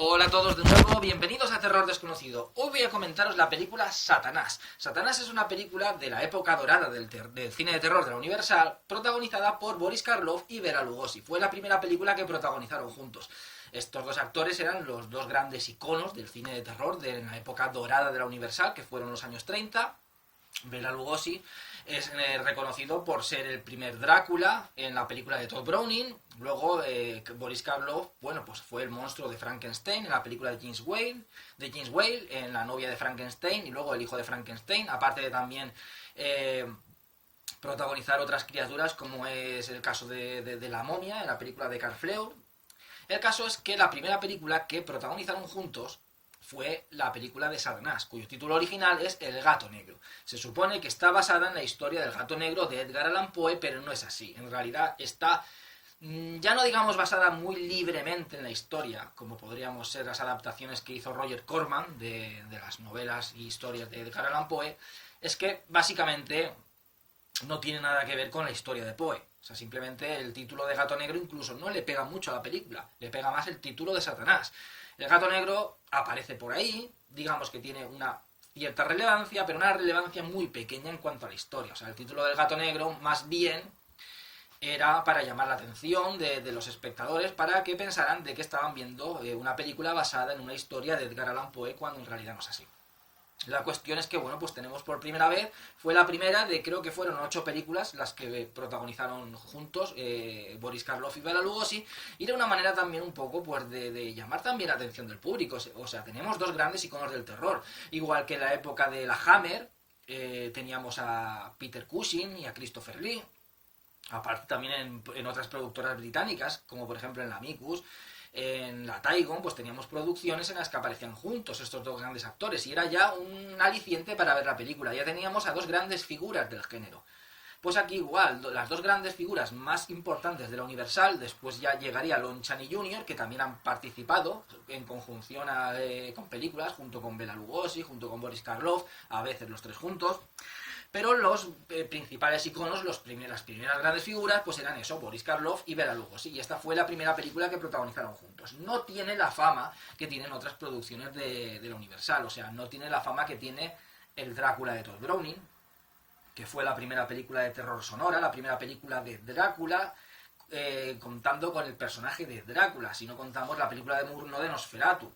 Hola a todos de nuevo, bienvenidos a Terror Desconocido. Hoy voy a comentaros la película Satanás. Satanás es una película de la época dorada del cine de terror de la Universal, protagonizada por Boris Karloff y Bela Lugosi. Fue la primera película que protagonizaron juntos. Estos dos actores eran los dos grandes iconos del cine de terror de la época dorada de la Universal, que fueron los años 30. Bela Lugosi es reconocido por ser el primer Drácula en la película de Todd Browning. Luego Boris Karloff, bueno, pues fue el monstruo de Frankenstein en la película de James Whale, en La novia de Frankenstein y luego El hijo de Frankenstein, aparte de también protagonizar otras criaturas como es el caso de la momia en la película de Carl Fleur. El caso es que la primera película que protagonizaron juntos fue la película de Satanás, cuyo título original es El gato negro. Se supone que está basada en la historia del gato negro de Edgar Allan Poe, pero no es así. En realidad está, ya no digamos basada muy libremente en la historia, como podríamos ser las adaptaciones que hizo Roger Corman de las novelas y historias de Edgar Allan Poe, es que básicamente no tiene nada que ver con la historia de Poe. O sea, simplemente el título de Gato Negro incluso no le pega mucho a la película, le pega más el título de Satanás. El gato negro aparece por ahí, digamos que tiene una cierta relevancia, pero una relevancia muy pequeña en cuanto a la historia. O sea, el título del gato negro más bien era para llamar la atención de los espectadores para que pensaran de que estaban viendo una película basada en una historia de Edgar Allan Poe, cuando en realidad no es así. La cuestión es que, bueno, pues tenemos por primera vez, fue la primera de, creo que fueron 8 películas las que protagonizaron juntos Boris Karloff y Bela Lugosi, y de una manera también un poco pues de llamar también la atención del público. O sea, tenemos dos grandes iconos del terror, igual que en la época de la Hammer teníamos a Peter Cushing y a Christopher Lee, aparte también en otras productoras británicas, como por ejemplo en la Amicus. En la Tygon pues teníamos producciones en las que aparecían juntos estos dos grandes actores y era ya un aliciente para ver la película. Ya teníamos a dos grandes figuras del género. Pues aquí igual, las dos grandes figuras más importantes de la Universal, después ya llegaría Lon Chaney Jr., que también han participado en conjunción con películas, junto con Bela Lugosi, junto con Boris Karloff, a veces los tres juntos. Pero los principales iconos, las primeras grandes figuras, pues eran eso, Boris Karloff y Bela Lugosi. Y esta fue la primera película que protagonizaron juntos. No tiene la fama que tienen otras producciones de la Universal. O sea, no tiene la fama que tiene el Drácula de Todd Browning, que fue la primera película de terror sonora, la primera película de Drácula, contando con el personaje de Drácula. Si no contamos la película de Murnau de Nosferatu.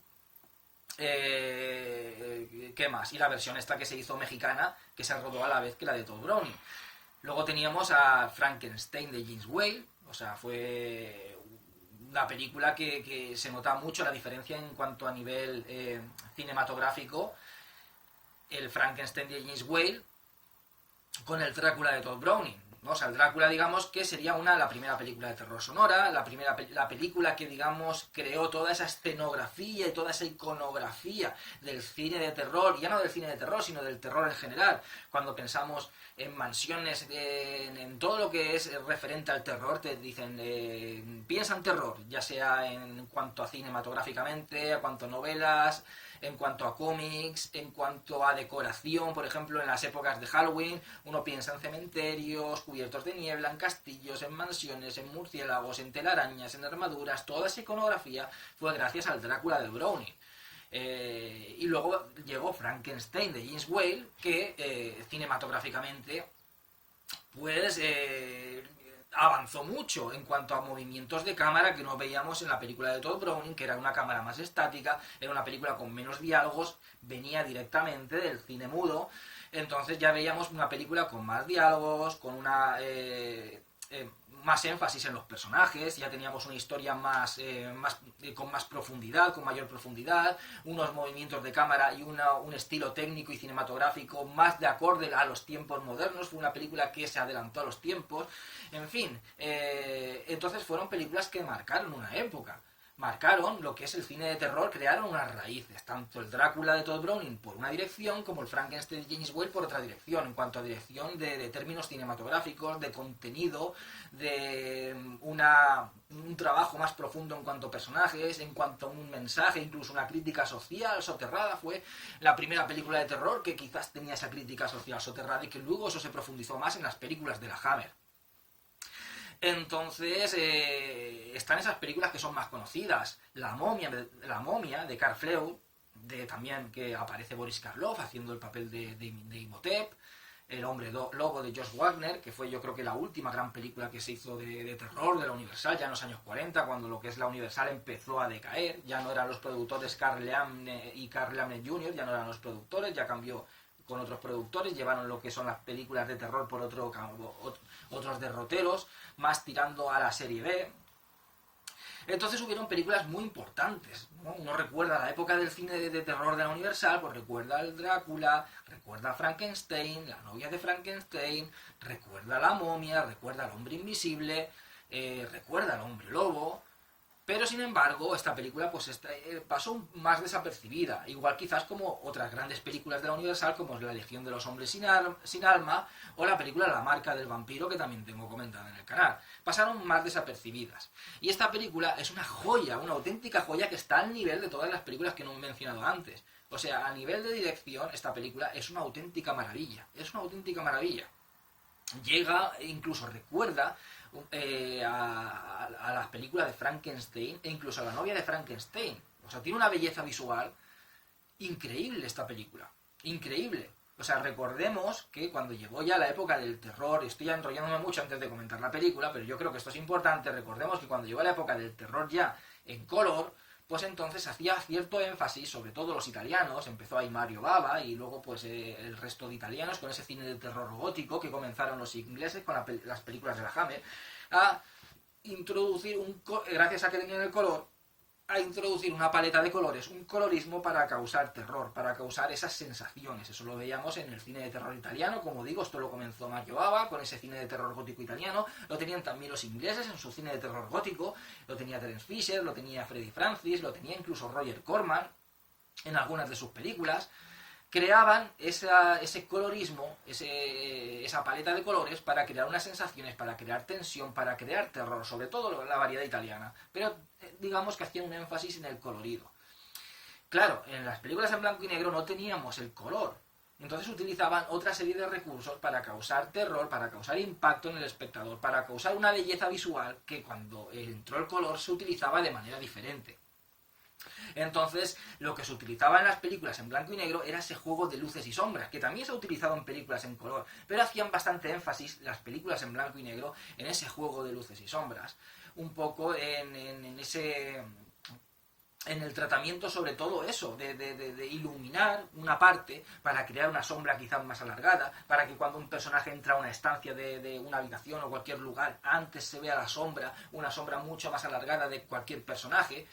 ¿Qué más? Y la versión esta que se hizo mexicana, que se rodó a la vez que la de Todd Browning. Luego teníamos a Frankenstein de James Whale. O sea, fue una película que se nota mucho la diferencia en cuanto a nivel cinematográfico, el Frankenstein de James Whale con el Drácula de Todd Browning, ¿no? O sea, el Drácula, digamos, que sería la primera película de terror sonora, la película que, digamos, creó toda esa escenografía y toda esa iconografía del cine de terror, ya no del cine de terror, sino del terror en general. Cuando pensamos en mansiones, en todo lo que es referente al terror, te dicen, piensa en terror, ya sea en cuanto a cinematográficamente, a cuanto a novelas, en cuanto a cómics, en cuanto a decoración. Por ejemplo, en las épocas de Halloween uno piensa en cementerios cubiertos de niebla, en castillos, en mansiones, en murciélagos, en telarañas, en armaduras. Toda esa iconografía fue gracias al Drácula de Browning. Y luego llegó Frankenstein de James Whale, que cinematográficamente pues avanzó mucho en cuanto a movimientos de cámara que no veíamos en la película de Todd Browning, que era una cámara más estática, era una película con menos diálogos, venía directamente del cine mudo. Entonces ya veíamos una película con más diálogos, con más énfasis en los personajes, ya teníamos una historia con más profundidad, con mayor profundidad, unos movimientos de cámara y un estilo técnico y cinematográfico más de acorde a los tiempos modernos. Fue una película que se adelantó a los tiempos. En fin, entonces fueron películas que marcaron una época. Marcaron lo que es el cine de terror, crearon unas raíces, tanto el Drácula de Todd Browning por una dirección como el Frankenstein de James Whale por otra dirección, en cuanto a dirección de términos cinematográficos, de contenido, de un trabajo más profundo en cuanto a personajes, en cuanto a un mensaje, incluso una crítica social soterrada. Fue la primera película de terror que quizás tenía esa crítica social soterrada y que luego eso se profundizó más en las películas de la Hammer. Entonces, están esas películas que son más conocidas. La momia de Karl Freud, también que aparece Boris Karloff haciendo el papel de Imhotep. El hombre lobo de Josh Wagner, que fue yo creo que la última gran película que se hizo de terror de la Universal, ya en los años 40, cuando lo que es la Universal empezó a decaer. Ya no eran los productores Carl Leamne y Carl Leamne Jr., ya no eran los productores, ya cambió con otros productores, llevaron lo que son las películas de terror por otros derroteros, más tirando a la serie B. Entonces hubieron películas muy importantes, ¿no? Uno recuerda la época del cine de terror de la Universal, pues recuerda al Drácula, recuerda a Frankenstein, la novia de Frankenstein, recuerda a la momia, recuerda al hombre invisible, recuerda al hombre lobo. Pero sin embargo, esta película pues pasó más desapercibida, igual quizás como otras grandes películas de la Universal, como es La Legión de los Hombres sin Alma, o la película La Marca del Vampiro, que también tengo comentada en el canal. Pasaron más desapercibidas. Y esta película es una joya, una auténtica joya que está al nivel de todas las películas que no he mencionado antes. O sea, a nivel de dirección, esta película es una auténtica maravilla. Es una auténtica maravilla. Llega, incluso recuerda a las películas de Frankenstein e incluso a la novia de Frankenstein. O sea, tiene una belleza visual increíble esta película. Increíble. O sea, recordemos que cuando llegó ya la época del terror, estoy ya enrollándome mucho antes de comentar la película, pero yo creo que esto es importante, recordemos que cuando llegó la época del terror ya en color, pues entonces hacía cierto énfasis, sobre todo los italianos, empezó ahí Mario Bava y luego pues el resto de italianos con ese cine de terror gótico que comenzaron los ingleses con las películas de la Hammer, a introducir, gracias a que tenían el color, a introducir una paleta de colores, un colorismo para causar terror, para causar esas sensaciones. Eso lo veíamos en el cine de terror italiano, como digo, esto lo comenzó Mario Bava con ese cine de terror gótico italiano, lo tenían también los ingleses en su cine de terror gótico, lo tenía Terence Fisher, lo tenía Freddie Francis, lo tenía incluso Roger Corman en algunas de sus películas. Creaban ese colorismo, esa paleta de colores para crear unas sensaciones, para crear tensión, para crear terror, sobre todo la variedad italiana. Pero digamos que hacían un énfasis en el colorido. Claro, en las películas en blanco y negro no teníamos el color. Entonces utilizaban otra serie de recursos para causar terror, para causar impacto en el espectador, para causar una belleza visual que cuando entró el color se utilizaba de manera diferente. Entonces, lo que se utilizaba en las películas en blanco y negro era ese juego de luces y sombras, que también se ha utilizado en películas en color, pero hacían bastante énfasis las películas en blanco y negro en ese juego de luces y sombras, un poco en el tratamiento sobre todo eso, de iluminar una parte para crear una sombra quizás más alargada, para que cuando un personaje entra a una estancia de una habitación o cualquier lugar, antes se vea la sombra, una sombra mucho más alargada de cualquier personaje,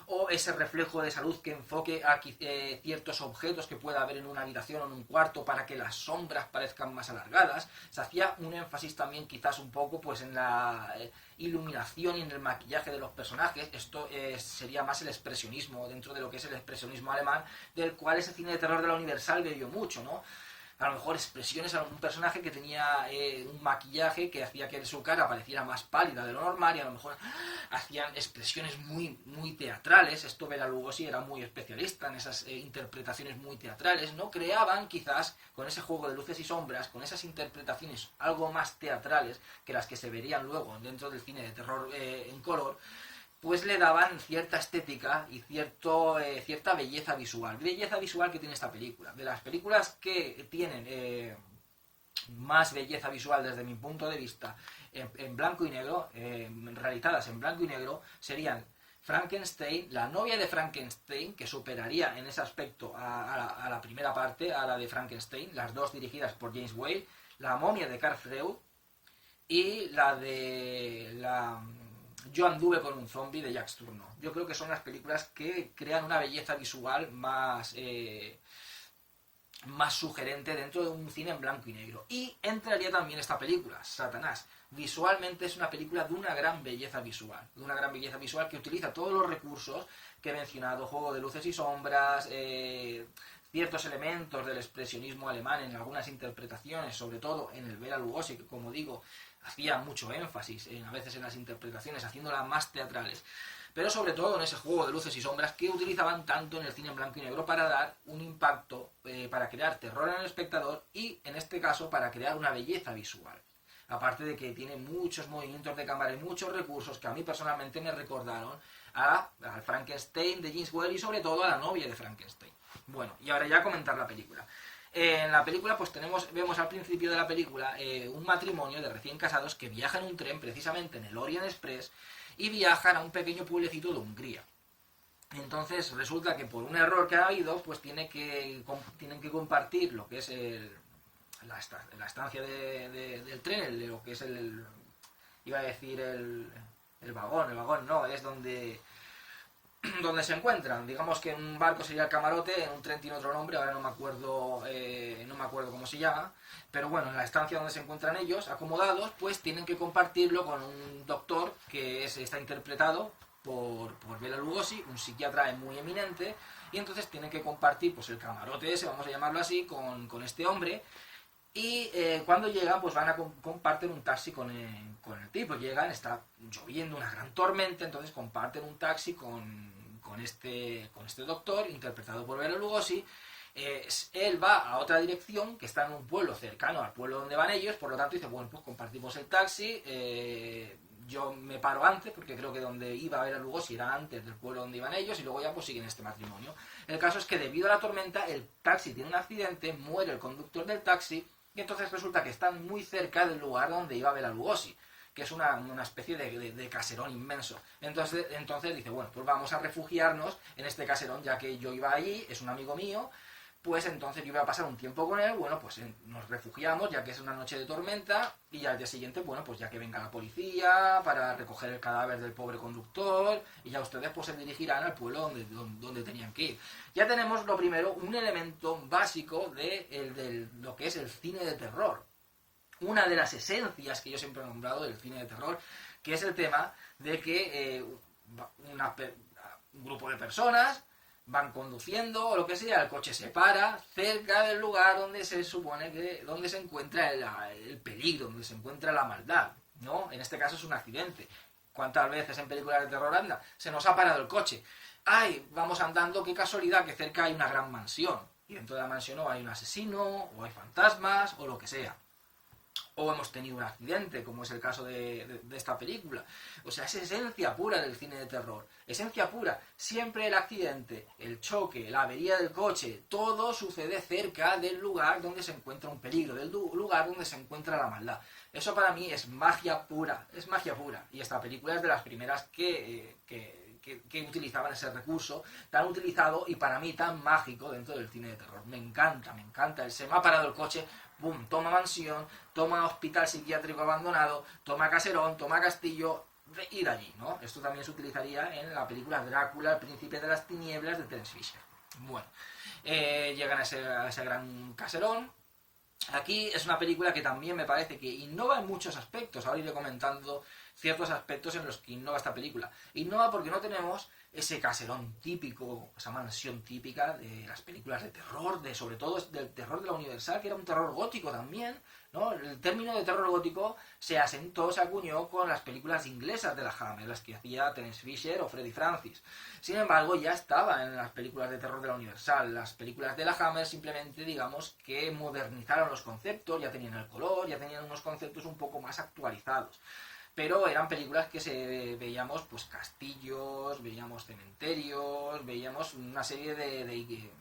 o ese reflejo de esa luz que enfoque a ciertos objetos que pueda haber en una habitación o en un cuarto para que las sombras parezcan más alargadas. Se hacía un énfasis también quizás un poco pues en la iluminación y en el maquillaje de los personajes. Esto sería más el expresionismo, dentro de lo que es el expresionismo alemán, del cual ese cine de terror de la Universal bebió mucho, ¿no? A lo mejor expresiones a un personaje que tenía un maquillaje que hacía que su cara pareciera más pálida de lo normal, y a lo mejor hacían expresiones muy, muy teatrales. Esto Bela Lugosi era muy especialista en esas interpretaciones muy teatrales, ¿no? Creaban quizás con ese juego de luces y sombras, con esas interpretaciones algo más teatrales que las que se verían luego dentro del cine de terror en color, pues le daban cierta estética y cierta belleza visual. Belleza visual que tiene esta película. De las películas que tienen más belleza visual desde mi punto de vista en blanco y negro, realizadas en blanco y negro, serían Frankenstein, la novia de Frankenstein, que superaría en ese aspecto a la primera parte, a la de Frankenstein, las dos dirigidas por James Whale, La momia de Karl Freud y Yo anduve con un zombie de Jacques Tourneur. Yo creo que son las películas que crean una belleza visual más sugerente dentro de un cine en blanco y negro. Y entraría también esta película, Satanás. Visualmente es una película de una gran belleza visual. De una gran belleza visual que utiliza todos los recursos que he mencionado. Juego de luces y sombras, ciertos elementos del expresionismo alemán en algunas interpretaciones, sobre todo en el Bela Lugosi, que como digo, hacía mucho énfasis a veces en las interpretaciones, haciéndolas más teatrales, pero sobre todo en ese juego de luces y sombras que utilizaban tanto en el cine en blanco y negro para dar un impacto, para crear terror en el espectador y, en este caso, para crear una belleza visual. Aparte de que tiene muchos movimientos de cámara y muchos recursos que a mí personalmente me recordaron al Frankenstein de James Whale y sobre todo a la novia de Frankenstein. Bueno, y ahora ya comentar la película. En la película pues vemos al principio de la película un matrimonio de recién casados que viajan en un tren precisamente en el Orient Express y viajan a un pequeño pueblecito de Hungría. Entonces resulta que por un error que ha habido pues tienen que compartir lo que es la estancia del tren, lo que es iba a decir el vagón no, es donde se encuentran. Digamos que en un barco sería el camarote, en un tren tiene otro nombre, ahora no me acuerdo cómo se llama, pero bueno, en la estancia donde se encuentran ellos, acomodados, pues tienen que compartirlo con un doctor que está interpretado por Bela Lugosi, un psiquiatra muy eminente, y entonces tienen que compartir pues el camarote ese, vamos a llamarlo así, con este hombre. Y cuando llegan, pues comparten un taxi con el tipo. Llegan, está lloviendo, una gran tormenta, entonces comparten un taxi con este doctor, interpretado por Bela Lugosi. Él va a otra dirección, que está en un pueblo cercano al pueblo donde van ellos, por lo tanto dice, bueno, pues compartimos el taxi, yo me paro antes, porque creo que donde iba Bela Lugosi era antes del pueblo donde iban ellos, y luego ya pues siguen este matrimonio. El caso es que debido a la tormenta, el taxi tiene un accidente, muere el conductor del taxi, y entonces resulta que están muy cerca del lugar donde iba Bela Lugosi, que es una especie de caserón inmenso. Entonces dice, bueno, pues vamos a refugiarnos en este caserón, ya que yo iba allí, es un amigo mío, pues entonces yo iba a pasar un tiempo con él, bueno, pues nos refugiamos, ya que es una noche de tormenta, y ya al día siguiente, bueno, pues ya que venga la policía para recoger el cadáver del pobre conductor, y ya ustedes pues se dirigirán al pueblo donde tenían que ir. Ya tenemos lo primero, un elemento básico de lo que es el cine de terror. Una de las esencias que yo siempre he nombrado del cine de terror, que es el tema de que un grupo de personas van conduciendo o lo que sea, el coche se para cerca del lugar donde se supone donde se encuentra el peligro, donde se encuentra la maldad, ¿no? En este caso es un accidente. ¿Cuántas veces en películas de terror anda? Se nos ha parado el coche. ¡Ay! Vamos andando, qué casualidad que cerca hay una gran mansión. Y dentro de la mansión o hay un asesino, o hay fantasmas, o lo que sea. O hemos tenido un accidente, como es el caso de esta película. O sea, es esencia pura del cine de terror. Esencia pura. Siempre el accidente, el choque, la avería del coche, todo sucede cerca del lugar donde se encuentra un peligro, del lugar donde se encuentra la maldad. Eso para mí es magia pura, es magia pura. Y esta película es de las primeras que utilizaban ese recurso tan utilizado y para mí tan mágico dentro del cine de terror. Me encanta. Se me ha parado el coche, ¡pum! Toma mansión, toma hospital psiquiátrico abandonado, toma caserón, toma castillo, ir allí, ¿no? Esto también se utilizaría en la película Drácula, el príncipe de las tinieblas de Terence Fisher. Bueno, llegan a ese gran caserón. Aquí es una película que también me parece que innova en muchos aspectos. Ahora iré comentando ciertos aspectos en los que innova esta película. Innova porque no tenemos ese caserón típico, esa mansión típica de las películas de terror, sobre todo del terror de la Universal, que era un terror gótico también, ¿no? El término de terror gótico se acuñó con las películas inglesas de la Hammer, las que hacía Terence Fisher o Freddie Francis. Sin embargo, ya estaba en las películas de terror de la Universal. Las películas de la Hammer simplemente, digamos, que modernizaron los conceptos, ya tenían el color, ya tenían unos conceptos un poco más actualizados. Pero eran películas que veíamos pues castillos, veíamos cementerios, veíamos una serie de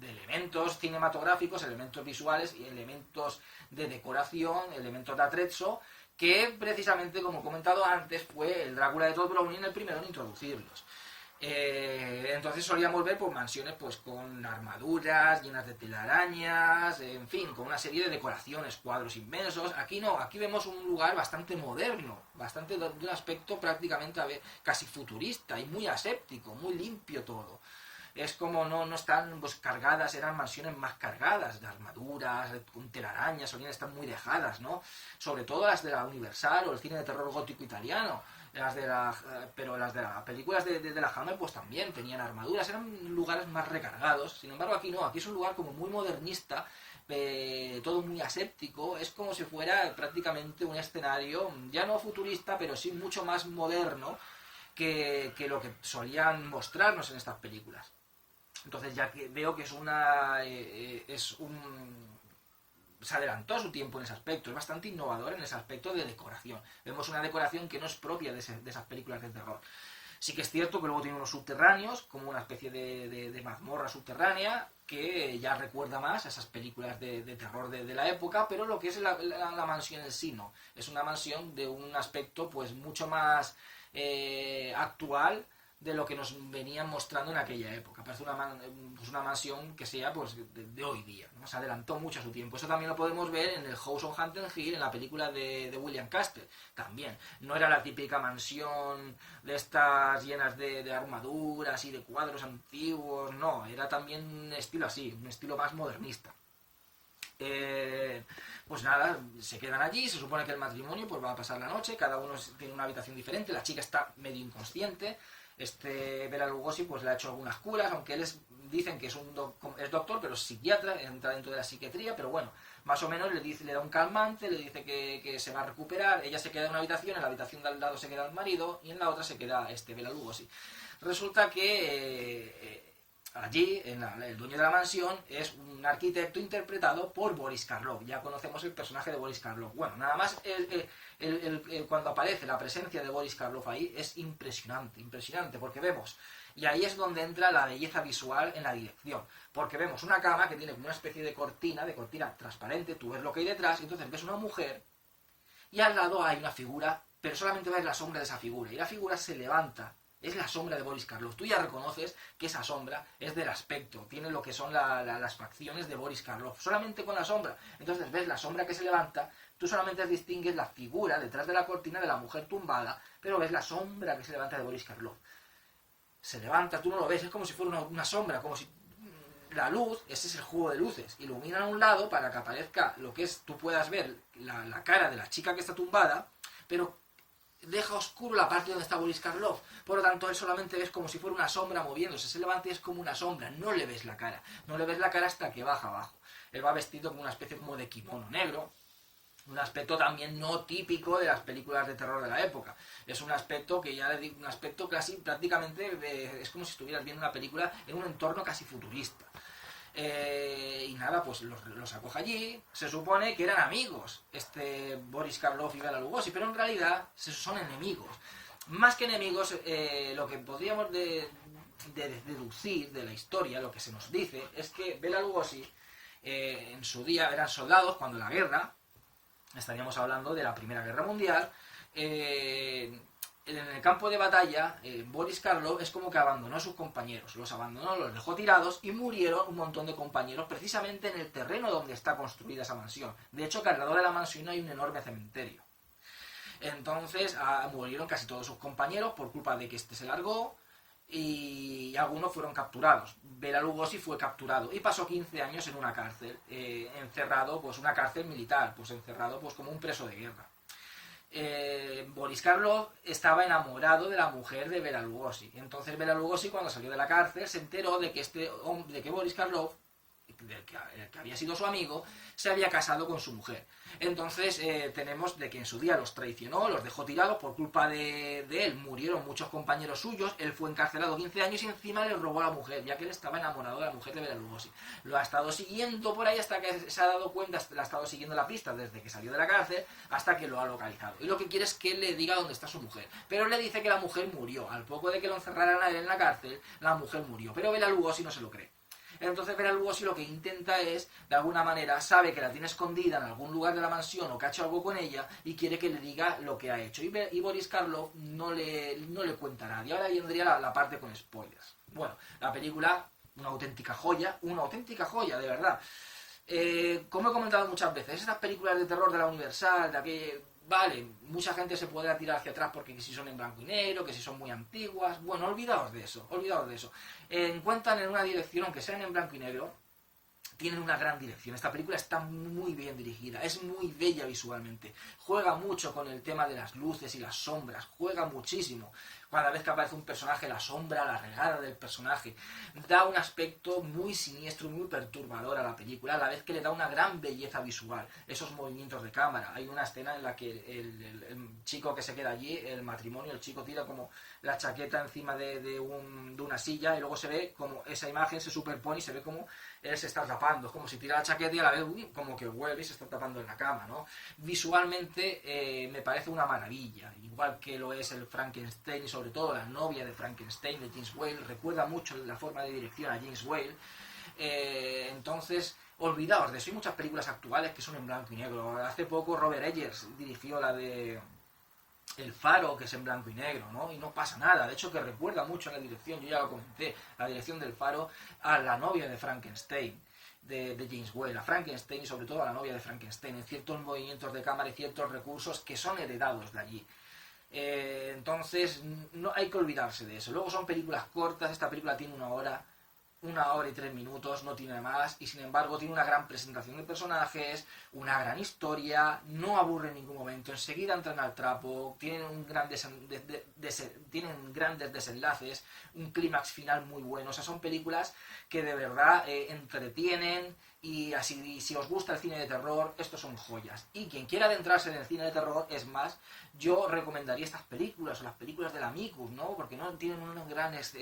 elementos cinematográficos, elementos visuales y elementos de decoración, elementos de atrezzo, que precisamente, como he comentado antes, fue el Drácula de Todd Browning el primero en introducirlos. Entonces solíamos ver pues, mansiones pues, con armaduras llenas de telarañas, en fin, con una serie de decoraciones, cuadros inmensos. Aquí no, aquí vemos un lugar bastante moderno, bastante de un aspecto prácticamente casi futurista y muy aséptico, muy limpio todo. Es como no están pues, cargadas, eran mansiones más cargadas de armaduras, con telarañas, solían estar muy dejadas, ¿no? Sobre todo las de la Universal o el cine de terror gótico italiano. Pero las de las películas de la Hammer pues también tenían armaduras, eran lugares más recargados. Sin embargo aquí no, aquí es un lugar como muy modernista, todo muy aséptico, es como si fuera prácticamente un escenario ya no futurista pero sí mucho más moderno que lo que solían mostrarnos en estas películas. Entonces ya que veo que es se adelantó a su tiempo en ese aspecto, es bastante innovador en ese aspecto de decoración. Vemos una decoración que no es propia de esas películas de terror. Sí que es cierto que luego tiene unos subterráneos, como una especie de mazmorra subterránea, que ya recuerda más a esas películas de terror de la época, pero lo que es la mansión en sí no. Es una mansión de un aspecto pues mucho más actual de lo que nos venían mostrando en aquella época. Parece una mansión que sea pues de hoy día, ¿no? Se adelantó mucho a su tiempo. Eso también lo podemos ver en el House on Haunted Hill, en la película de William Castle. También. No era la típica mansión de estas llenas de armaduras y de cuadros antiguos, no. Era también un estilo así, un estilo más modernista. Pues nada, se quedan allí, se supone que el matrimonio pues va a pasar la noche, cada uno tiene una habitación diferente, la chica está medio inconsciente. Bela Lugosi pues le ha hecho algunas curas, aunque dicen que es es doctor, pero es psiquiatra, entra dentro de la psiquiatría, pero bueno, más o menos le da un calmante, le dice que se va a recuperar, ella se queda en una habitación, en la habitación de al lado se queda el marido y en la otra se queda Bela Lugosi. Resulta que allí, el dueño de la mansión es un arquitecto interpretado por Boris Karloff. Ya conocemos el personaje de Boris Karloff. Bueno, nada más cuando aparece la presencia de Boris Karloff ahí es impresionante, impresionante, porque vemos, y ahí es donde entra la belleza visual en la dirección, porque vemos una cama que tiene como una especie de cortina transparente, tú ves lo que hay detrás, y entonces ves una mujer, y al lado hay una figura, pero solamente ves la sombra de esa figura, y la figura se levanta. Es la sombra de Boris Karloff. Tú ya reconoces que esa sombra es del aspecto, tiene lo que son las facciones de Boris Karloff, solamente con la sombra. Entonces ves la sombra que se levanta, tú solamente distingues la figura detrás de la cortina de la mujer tumbada, pero ves la sombra que se levanta de Boris Karloff. Se levanta, tú no lo ves, es como si fuera una sombra, como si la luz, ese es el juego de luces, iluminan a un lado para que aparezca lo que es, tú puedas ver la cara de la chica que está tumbada, pero deja oscuro la parte donde está Boris Karloff. Por lo tanto, él solamente ves como si fuera una sombra moviéndose. Se levanta y es como una sombra. No le ves la cara. No le ves la cara hasta que baja abajo. Él va vestido como una especie como de kimono negro. Un aspecto también no típico de las películas de terror de la época. Es un aspecto que ya le digo, un aspecto casi prácticamente es como si estuvieras viendo una película en un entorno casi futurista. Y nada, pues los acoge allí. Se supone que eran amigos, Boris Karloff y Bela Lugosi, pero en realidad son enemigos. Más que enemigos, lo que podríamos deducir de la historia, lo que se nos dice, es que Bela Lugosi en su día eran soldados cuando la guerra, estaríamos hablando de la Primera Guerra Mundial, en el campo de batalla, Boris Karloff es como que abandonó a sus compañeros, los abandonó, los dejó tirados y murieron un montón de compañeros precisamente en el terreno donde está construida esa mansión. De hecho, que alrededor de la mansión hay un enorme cementerio. Entonces, murieron casi todos sus compañeros por culpa de que se largó y algunos fueron capturados. Bela Lugosi fue capturado y pasó 15 años en una cárcel, encerrado, pues una cárcel militar, pues encerrado pues como un preso de guerra. Boris Karloff estaba enamorado de la mujer de Bela Lugosi. Entonces Bela Lugosi, cuando salió de la cárcel, se enteró de que Boris Karloff, que había sido su amigo, se había casado con su mujer. Entonces tenemos de que en su día los traicionó, los dejó tirados por culpa de él. Murieron muchos compañeros suyos, él fue encarcelado 15 años y encima le robó a la mujer, ya que él estaba enamorado de la mujer de Bela Lugosi. Lo ha estado siguiendo por ahí hasta que se ha dado cuenta, la ha estado siguiendo la pista desde que salió de la cárcel hasta que lo ha localizado. Y lo que quiere es que él le diga dónde está su mujer. Pero le dice que la mujer murió. Al poco de que lo encerraran a él en la cárcel, la mujer murió. Pero Bela Lugosi no se lo cree. Entonces Bela Lugosi lo que intenta es, de alguna manera, sabe que la tiene escondida en algún lugar de la mansión o que ha hecho algo con ella y quiere que le diga lo que ha hecho. Y Boris Karloff no le cuenta a nadie. Ahora vendría la parte con spoilers. Bueno, la película, una auténtica joya, de verdad. Como he comentado muchas veces, estas películas de terror de la Universal, de aquel... Vale, mucha gente se podrá tirar hacia atrás porque si son en blanco y negro, que si son muy antiguas. Bueno, olvidaos de eso. Encuentran en una dirección, aunque sean en blanco y negro, tienen una gran dirección. Esta película está muy bien dirigida, es muy bella visualmente. Juega mucho con el tema de las luces y las sombras, juega muchísimo. cada vez que aparece un personaje, la sombra, la regada del personaje, da un aspecto muy siniestro y muy perturbador a la película, a la vez que le da una gran belleza visual, esos movimientos de cámara. Hay una escena en la que el chico que se queda allí, el matrimonio, el chico tira como la chaqueta encima de una silla y luego se ve como esa imagen se superpone y se ve como él se está tapando, es como si tira la chaqueta y a la vez como que vuelve y se está tapando en la cama, ¿no? Visualmente me parece una maravilla, igual que lo es el Frankenstein y sobre todo la novia de Frankenstein de James Whale, recuerda mucho la forma de dirección a James Whale. Entonces, olvidaos de eso. Hay muchas películas actuales que son en blanco y negro. Hace poco Robert Eggers dirigió la de El Faro, que es en blanco y negro, ¿no? Y no pasa nada. De hecho, que recuerda mucho en la dirección, yo ya lo comenté, la dirección del Faro, a la novia de Frankenstein, de James Whale, a Frankenstein y sobre todo a la novia de Frankenstein, en ciertos movimientos de cámara y ciertos recursos que son heredados de allí. Entonces, no hay que olvidarse de eso. Luego son películas cortas, esta película tiene 1 hora y 3 minutos, no tiene más, y sin embargo tiene una gran presentación de personajes, una gran historia, no aburre en ningún momento, enseguida entran al trapo, tienen grandes desenlaces, un clímax final muy bueno. O sea, son películas que de verdad entretienen, y así, si os gusta el cine de terror, estos son joyas. Y quien quiera adentrarse en el cine de terror, es más, yo recomendaría estas películas, o las películas del Amicus, ¿no? Porque no tienen unas grandes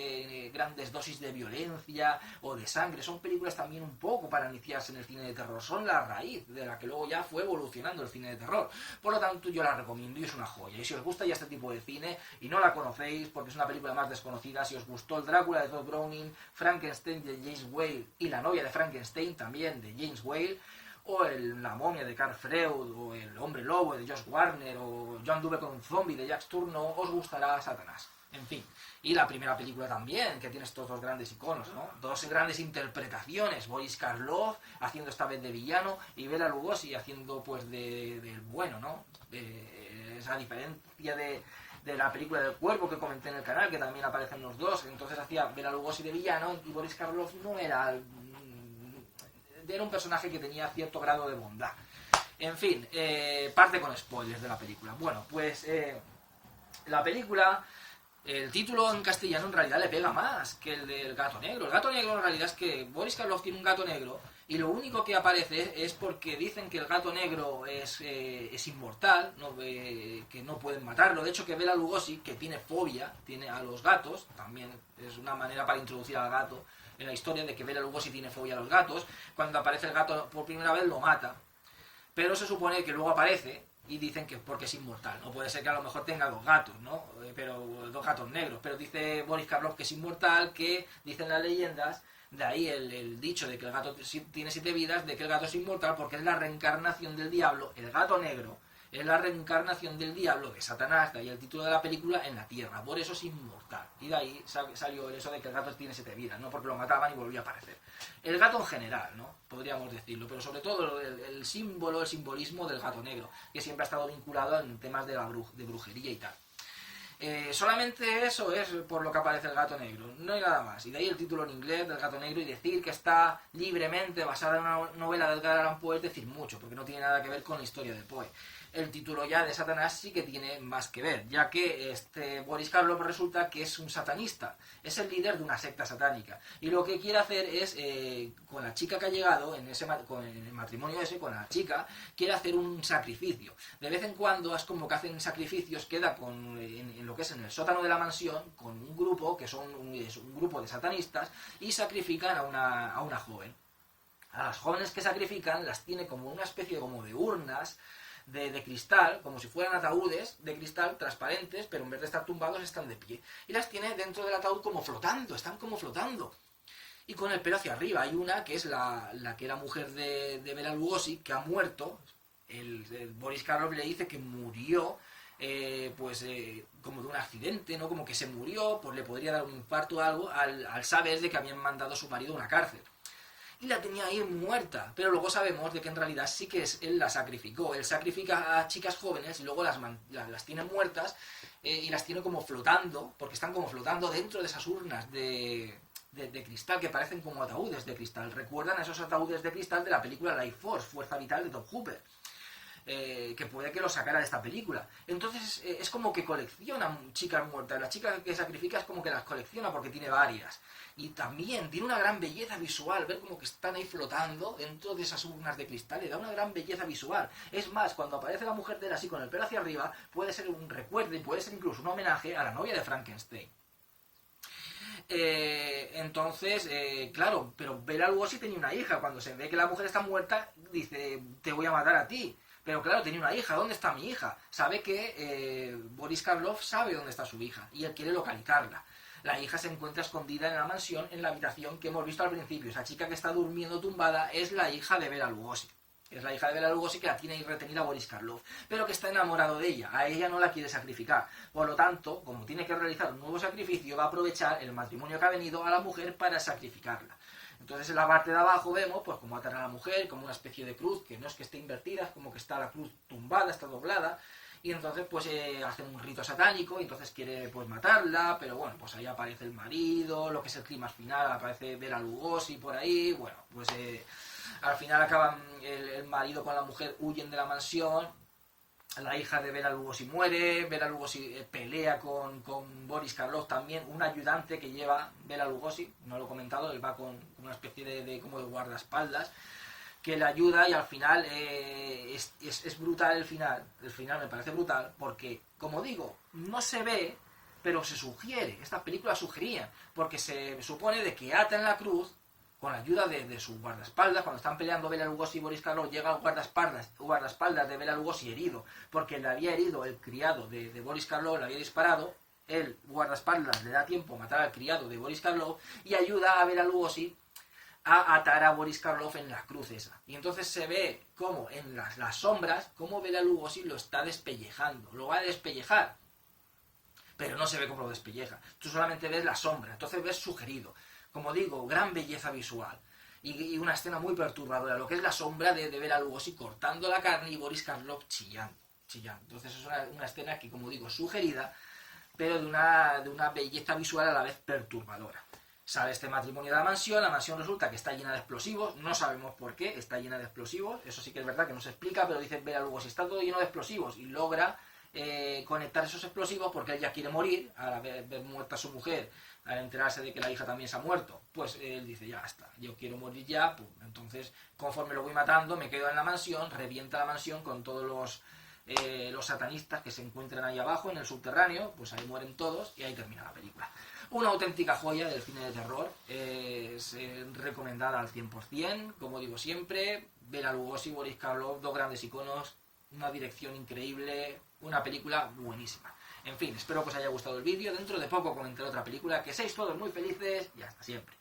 dosis de violencia o de sangre, son películas también un poco para iniciarse en el cine de terror, son la raíz de la que luego ya fue evolucionando el cine de terror. Por lo tanto, yo la recomiendo y es una joya. Y si os gusta ya este tipo de cine y no la conocéis porque es una película más desconocida, si os gustó el Drácula de Todd Browning, Frankenstein de James Whale y la novia de Frankenstein también de James Whale, o la momia de Carl Freud, o el hombre lobo de Josh Warner, o Yo anduve con un zombie de Jacques Tourneur, os gustará Satanás. En fin, y la primera película también, que tiene estos dos grandes iconos, ¿no? Dos grandes interpretaciones, Boris Karloff haciendo esta vez de villano y Bela Lugosi haciendo pues del bueno, ¿no? Esa diferencia de la película del Cuervo que comenté en el canal, que también aparecen los dos. Entonces hacía Bela Lugosi de villano y Boris Karloff no era un personaje que tenía cierto grado de bondad. En fin, parte con spoilers de la película. Bueno, pues la película, el título en castellano en realidad le pega más que el del Gato Negro. El Gato Negro en realidad es que Boris Karloff tiene un gato negro y lo único que aparece es porque dicen que el gato negro es inmortal, ¿no? Que no pueden matarlo. De hecho, que Bela Lugosi, que tiene fobia a los gatos, también es una manera para introducir al gato en la historia, de que Bela Lugosi tiene fobia a los gatos. Cuando aparece el gato por primera vez lo mata, pero se supone que luego aparece y dicen que porque es inmortal. No puede ser que a lo mejor tenga 2 gatos, ¿no? Pero 2 gatos negros. Pero dice Boris Karloff que es inmortal, que dicen las leyendas, de ahí el dicho de que el gato tiene 7 vidas, de que el gato es inmortal porque es la reencarnación del diablo. El gato negro es la reencarnación del diablo, de Satanás, de ahí el título de la película, en la tierra. Por eso es inmortal. Y de ahí salió eso de que el gato tiene 7 vidas, no porque lo mataban y volvía a aparecer. El gato en general, ¿no? Podríamos decirlo, pero sobre todo el simbolismo del gato negro, que siempre ha estado vinculado en temas de brujería y tal. Solamente eso es por lo que aparece el gato negro, no hay nada más. Y de ahí el título en inglés del gato negro, y decir que está libremente basada en una novela de Edgar Allan Poe es decir mucho, porque no tiene nada que ver con la historia de Poe. El título ya de Satanás sí que tiene más que ver, ya que Boris Karloff resulta que es un satanista, es el líder de una secta satánica, y lo que quiere hacer es, con la chica que ha llegado, con el matrimonio ese, con la chica, quiere hacer un sacrificio. De vez en cuando, es como que hacen sacrificios, queda en lo que es en el sótano de la mansión, con un grupo, que son un grupo de satanistas, y sacrifican a una joven. A las jóvenes que sacrifican las tiene como una especie como de urnas, de cristal, como si fueran ataúdes de cristal transparentes, pero en vez de estar tumbados están de pie. Y las tiene dentro del ataúd como flotando, están como flotando. Y con el pelo hacia arriba. Hay una que es la que era mujer de Bela Lugosi, que ha muerto. El Boris Karloff le dice que murió, como de un accidente, ¿no? Como que se murió, pues le podría dar un infarto o algo, al saber de que habían mandado a su marido a una cárcel. Y la tenía ahí muerta, pero luego sabemos de que en realidad sí que él la sacrificó. Él sacrifica a chicas jóvenes y luego las tiene muertas, y las tiene como flotando, porque están como flotando dentro de esas urnas de cristal que parecen como ataúdes de cristal. Recuerdan a esos ataúdes de cristal de la película Life Force, Fuerza Vital de Tom Hooper. que puede que lo sacara de esta película. Entonces es como que colecciona chicas muertas. La chica que sacrifica es como que las colecciona porque tiene varias. Y también tiene una gran belleza visual, ver como que están ahí flotando dentro de esas urnas de cristal, le da una gran belleza visual. Es más, cuando aparece la mujer de él así con el pelo hacia arriba, puede ser un recuerdo y puede ser incluso un homenaje a la novia de Frankenstein. Entonces, claro, pero Bela Lugosi tenía una hija. Cuando se ve que la mujer está muerta, dice, te voy a matar a ti. Pero claro, tenía una hija. ¿Dónde está mi hija? Sabe que Boris Karloff sabe dónde está su hija y él quiere localizarla. La hija se encuentra escondida en la mansión, en la habitación que hemos visto al principio. Esa chica que está durmiendo tumbada es la hija de Bela Lugosi. Es la hija de Bela Lugosi que la tiene ahí retenida Boris Karloff, pero que está enamorado de ella. A ella no la quiere sacrificar. Por lo tanto, como tiene que realizar un nuevo sacrificio, va a aprovechar el matrimonio que ha venido a la mujer para sacrificarla. Entonces en la parte de abajo vemos pues cómo atan a la mujer, como una especie de cruz, que no es que esté invertida, es como que está la cruz tumbada, está doblada. Y entonces pues hacen un rito satánico y entonces quiere pues matarla, pero bueno, pues ahí aparece el marido, lo que es el clima final, aparece Bela Lugosi por ahí, bueno, pues al final acaban el marido con la mujer, huyen de la mansión, la hija de Bela Lugosi muere, Bela Lugosi pelea con Boris Karloff también, un ayudante que lleva Bela Lugosi, no lo he comentado, él va con una especie de como de guardaespaldas, que le ayuda y al final es brutal el final me parece brutal porque, como digo, no se ve, pero se sugiere, estas películas sugerían, porque se supone de que atan la cruz con la ayuda de sus guardaespaldas. Cuando están peleando Bela Lugosi y Boris Karloff, llega el guardaespaldas de Bela Lugosi herido, porque le había herido el criado de Boris Karloff, le había disparado, el guardaespaldas le da tiempo a matar al criado de Boris Karloff y ayuda a Bela Lugosi a atar a Boris Karloff en la cruz esa. Y entonces se ve como en las sombras, como Bela Lugosi lo está despellejando, lo va a despellejar, pero no se ve cómo lo despelleja. Tú solamente ves la sombra, entonces ves sugerido. Como digo, gran belleza visual. Y una escena muy perturbadora, lo que es la sombra de Bela Lugosi cortando la carne y Boris Karloff chillando. Entonces es una escena que, como digo, sugerida, pero de una belleza visual a la vez perturbadora. Sale este matrimonio de la mansión resulta que está llena de explosivos, no sabemos por qué está llena de explosivos, eso sí que es verdad que no se explica, pero dice Bela Lugosi, está todo lleno de explosivos, y logra conectar esos explosivos porque él ya quiere morir, al ver muerta a su mujer, al enterarse de que la hija también se ha muerto, pues él dice, ya está, yo quiero morir ya, pues, entonces conforme lo voy matando, me quedo en la mansión, revienta la mansión con todos los satanistas que se encuentran ahí abajo en el subterráneo, pues ahí mueren todos y ahí termina la película. Una auténtica joya del cine de terror, es recomendada al 100%, como digo siempre, Bela Lugosi, Boris Karloff, dos grandes iconos, una dirección increíble, una película buenísima. En fin, espero que os haya gustado el vídeo, dentro de poco comentaré otra película, que seáis todos muy felices y hasta siempre.